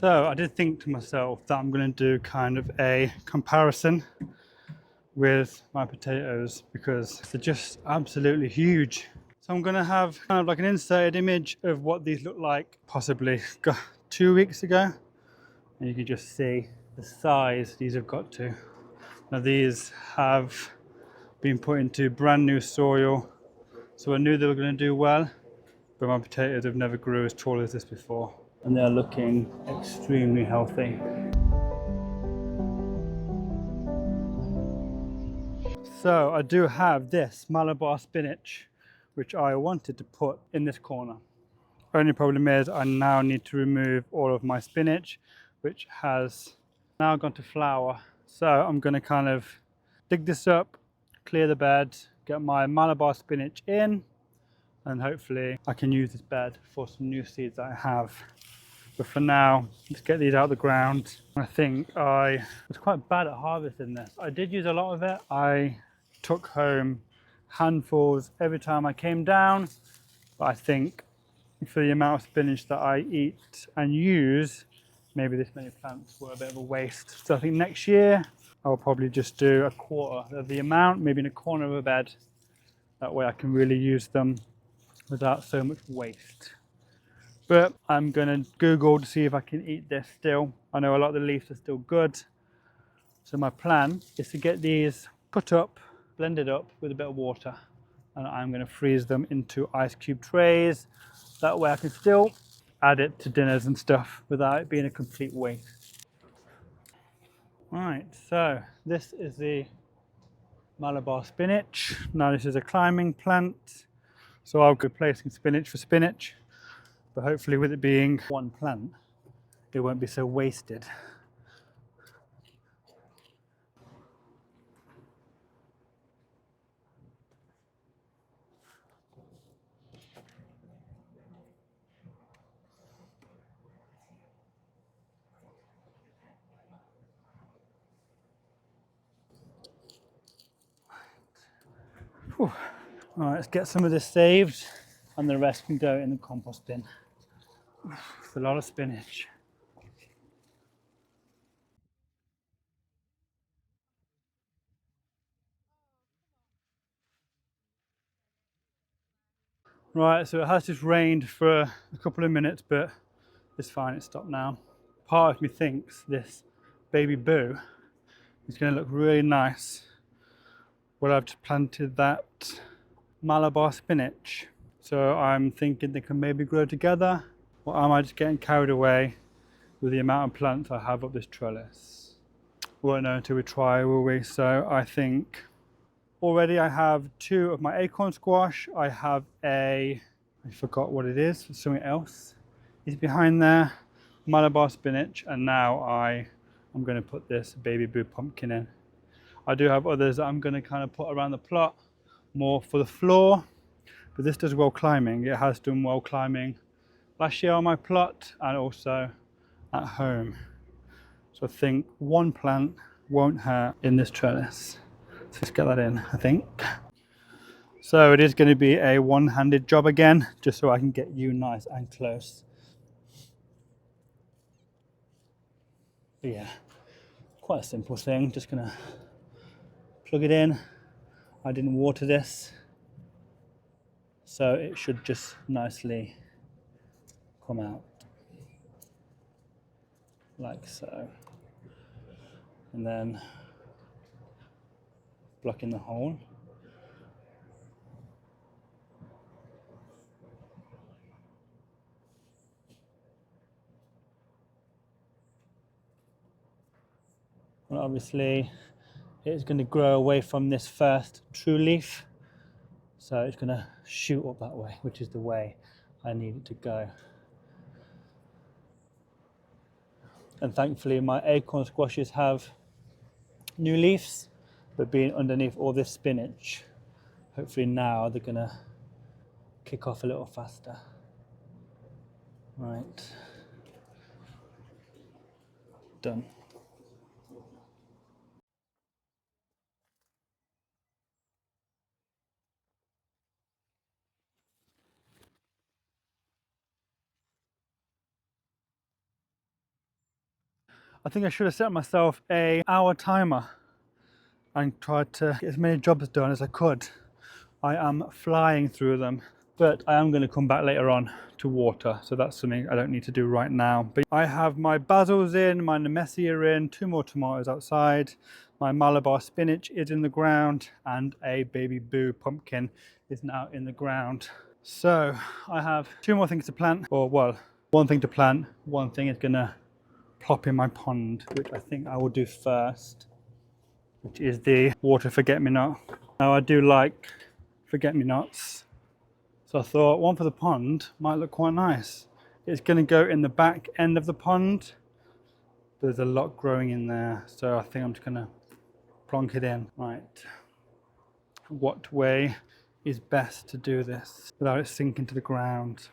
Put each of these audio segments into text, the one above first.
So I did think to myself that I'm going to do kind of a comparison with my potatoes because they're just absolutely huge. So I'm going to have kind of like an inserted image of what these look like possibly 2 weeks ago. And you can just see the size these have got to. Now these have been put into brand new soil. So I knew they were going to do well, but my potatoes have never grew as tall as this before. And they're looking extremely healthy. So I do have this Malabar spinach, which I wanted to put in this corner. Only problem is I now need to remove all of my spinach, which has now gone to flower. So I'm going to kind of dig this up, clear the bed, get my Malabar spinach in, and hopefully I can use this bed for some new seeds that I have. But for now, let's get these out of the ground. I think I was quite bad at harvesting this. I did use a lot of it. I took home handfuls every time I came down, but I think for the amount of spinach that I eat and use, maybe this many plants were a bit of a waste. So I think next year I'll probably just do a quarter of the amount, maybe in a corner of a bed. That way I can really use them without so much waste. But I'm gonna Google to see if I can eat this still. I know a lot of the leaves are still good. So my plan is to get these cut up, blended up with a bit of water, and I'm gonna freeze them into ice cube trays. That way I can still add it to dinners and stuff without it being a complete waste. Right, so this is the Malabar spinach. Now this is a climbing plant, so I'll be replacing spinach for spinach, but hopefully with it being one plant, it won't be so wasted. Whew. All right, let's get some of this saved and the rest can go in the compost bin. It's a lot of spinach. Right, so it has just rained for a couple of minutes, but it's fine, it's stopped now. Part of me thinks this baby boo is going to look really nice where I've just planted that Malabar spinach. So I'm thinking they can maybe grow together, or am I just getting carried away with the amount of plants I have up this trellis? We won't know until we try, will we? So I think already I have 2 of my acorn squash. I have I forgot what it is, something else is behind there, Malabar spinach, and now I'm going to put this baby boo pumpkin in. I do have others that I'm going to kind of put around the plot, more for the floor, but this does well climbing. It has done well climbing last year on my plot and also at home. So I think one plant won't hurt in this trellis. So let's get that in, I think. So it is going to be a one-handed job again, just so I can get you nice and close. But yeah, quite a simple thing. Just gonna plug it in. I didn't water this, so it should just nicely come out like so. And then block in the hole. And obviously it's going to grow away from this first true leaf, so it's going to shoot up that way, which is the way I need it to go. And thankfully my acorn squashes have new leaves, but being underneath all this spinach, hopefully now they're going to kick off a little faster. Right, done. I think I should have set myself an hour timer and tried to get as many jobs done as I could. I am flying through them, but I am going to come back later on to water, so that's something I don't need to do right now. But I have my basils in, my nemesia in, 2 more tomatoes outside, my Malabar spinach is in the ground, and a baby boo pumpkin is now in the ground. So I have 2 more things to plant, or well, 1 thing to plant, 1 thing is going to plop in my pond, which I think I will do first, which is the water forget-me-not. Now I do like forget-me-nots, so I thought 1 for the pond might look quite nice. It's going to go in the back end of the pond, but there's a lot growing in there, so I think I'm just going to plonk it in. Right, what way is best to do this without it sinking to the ground?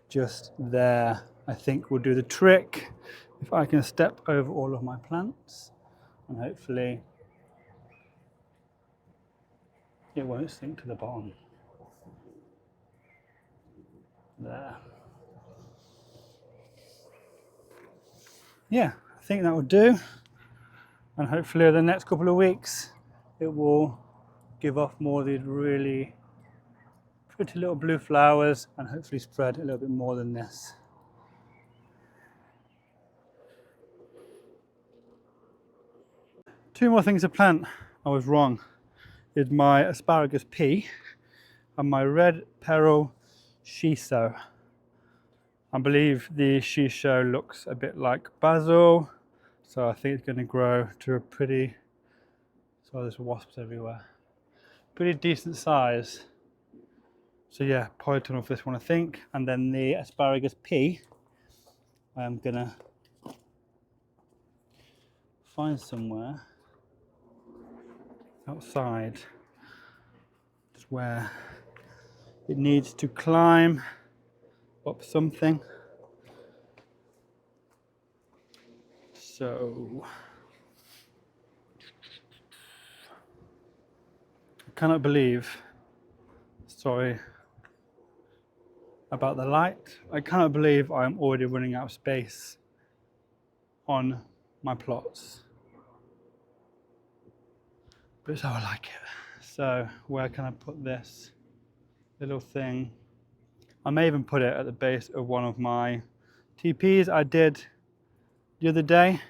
Just there, I think, will do the trick. If I can step over all of my plants, and hopefully it won't sink to the bottom. There. Yeah, I think that will do. And hopefully over the next couple of weeks, it will give off more of these really pretty little blue flowers and hopefully spread a little bit more than this. Two more things to plant. I was wrong. Is my asparagus pea and my red pearl shiso. I believe the shiso looks a bit like basil, so I think it's going to grow to a pretty, so there's wasps everywhere, pretty decent size. So yeah, polytunnel for this one I think, and then the asparagus pea, I'm going to find somewhere outside, just where it needs to climb up something. So I cannot believe, sorry about the light, I cannot believe I am already running out of space on my plots. But it's how I like it. So where can I put this little thing? I may even put it at the base of one of my TPs I did the other day.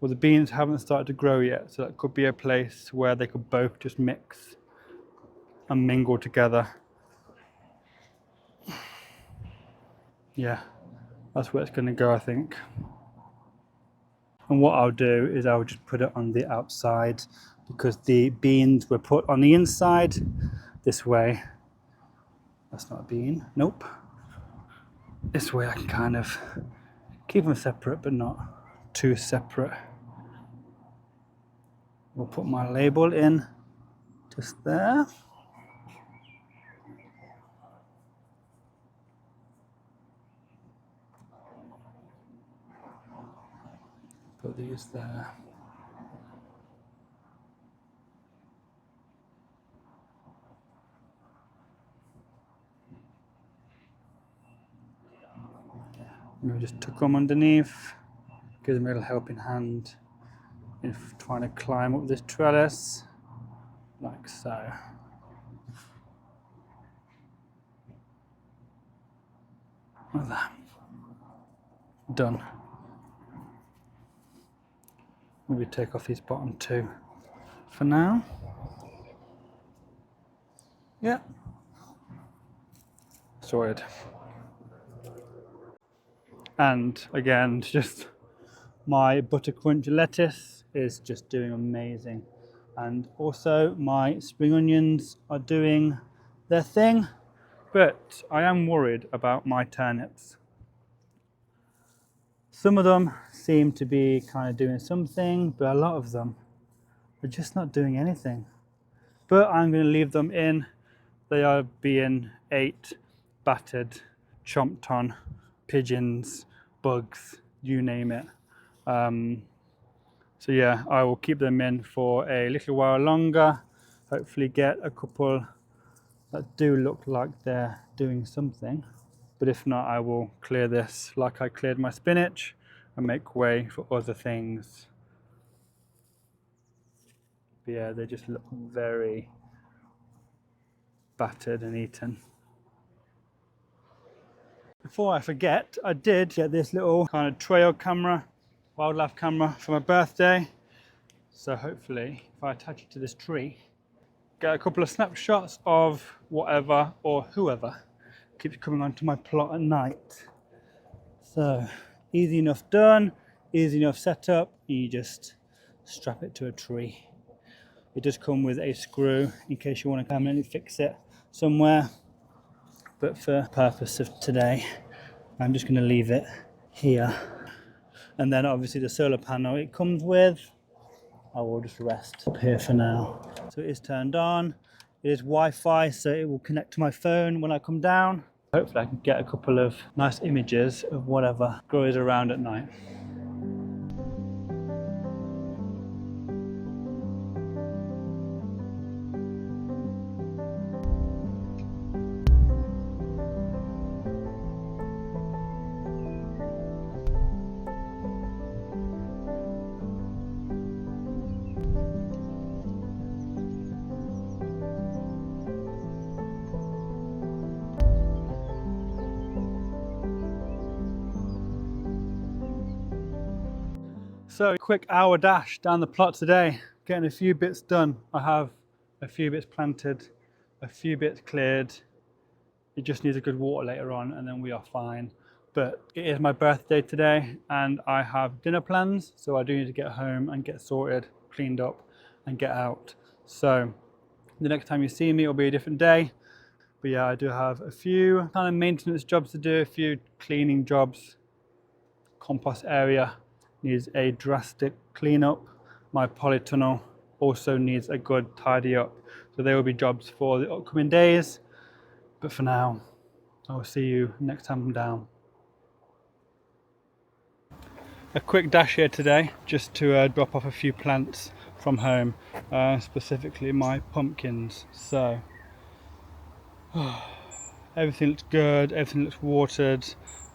Well, the beans haven't started to grow yet, so that could be a place where they could both just mix and mingle together. Yeah, that's where it's going to go, I think. And what I'll do is I'll just put it on the outside, because the beans were put on the inside this way. That's not a bean, nope. This way I can kind of keep them separate, but not too separate. We'll put my label in just there. Put these there. And we just tuck them underneath, give them a little helping hand in trying to climb up this trellis, like so. Like that. Done. Maybe take off these bottom 2 for now. Yeah. Sorted. And again, just my butter crunch lettuce is just doing amazing. And also my spring onions are doing their thing, but I am worried about my turnips. Some of them seem to be kind of doing something, but a lot of them are just not doing anything. But I'm going to leave them in. They are being ate, battered, chomped on, pigeons, bugs, you name it. So yeah, I will keep them in for a little while longer. Hopefully get a couple that do look like they're doing something. But if not, I will clear this like I cleared my spinach and make way for other things. But yeah, they just look very battered and eaten. Before I forget, I did get this little kind of trail camera, wildlife camera for my birthday. So hopefully, if I attach it to this tree, get a couple of snapshots of whatever or whoever keeps coming onto my plot at night. So easy enough done, easy enough setup. You just strap it to a tree. It does come with a screw in case you want to permanently fix it somewhere. But for the purpose of today, I'm just going to leave it here. And then obviously the solar panel it comes with, I will just rest up here for now. So it is turned on. It is Wi-Fi, so it will connect to my phone when I come down. Hopefully I can get a couple of nice images of whatever grows around at night. So quick hour dash down the plot today, getting a few bits done. I have a few bits planted, a few bits cleared. It just needs a good water later on and then we are fine. But it is my birthday today and I have dinner plans, so I do need to get home and get sorted, cleaned up and get out. So the next time you see me, it'll be a different day. But yeah, I do have a few kind of maintenance jobs to do, a few cleaning jobs. Compost area needs a drastic cleanup. My polytunnel also needs a good tidy up. So there will be jobs for the upcoming days. But for now, I will see you next time I'm down. A quick dash here today, just to drop off a few plants from home, specifically my pumpkins. So, everything looks good, everything looks watered,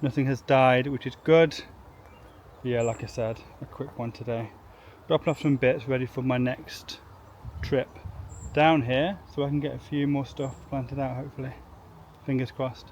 nothing has died, which is good. Yeah, like I said, a quick one today. Dropping off some bits ready for my next trip down here so I can get a few more stuff planted out, hopefully. Fingers crossed.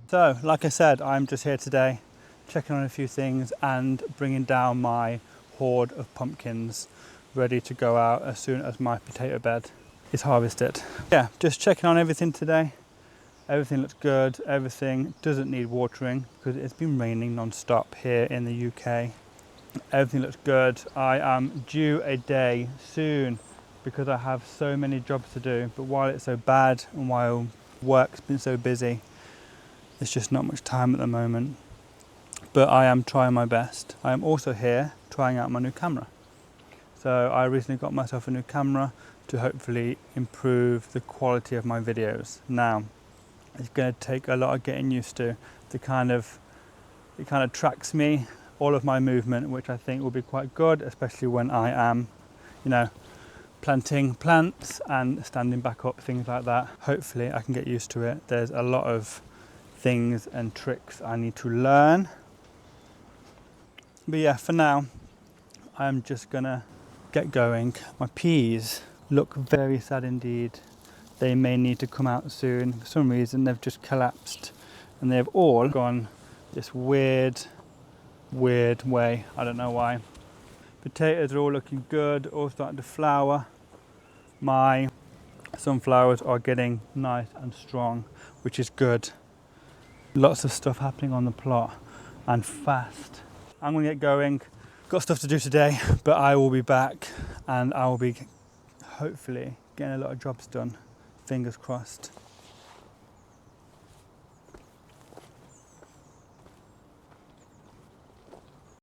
So, like I said, I'm just here today, checking on a few things and bringing down my hoard of pumpkins, ready to go out as soon as my potato bed is harvested. Yeah, just checking on everything today. Everything looks good, everything doesn't need watering because it's been raining non-stop here in the UK. Everything looks good. I am due a day soon because I have so many jobs to do, but while it's so bad and while work's been so busy, there's just not much time at the moment, but I am trying my best. I am also here trying out my new camera. So I recently got myself a new camera to hopefully improve the quality of my videos. Now, it's going to take a lot of getting used to. It kind of tracks me, all of my movement, which I think will be quite good, especially when I am, planting plants and standing back up, things like that. Hopefully I can get used to it. There's a lot of things and tricks I need to learn. But yeah, for now, I'm just gonna get going. My peas look very sad indeed. They may need to come out soon. For some reason, they've just collapsed and they've all gone this weird way. I don't know why. Potatoes are all looking good, all starting to flower. My sunflowers are getting nice and strong, which is good. Lots of stuff happening on the plot and fast. I'm gonna get going. Got stuff to do today, but I will be back and I will be hopefully getting a lot of jobs done. Fingers crossed.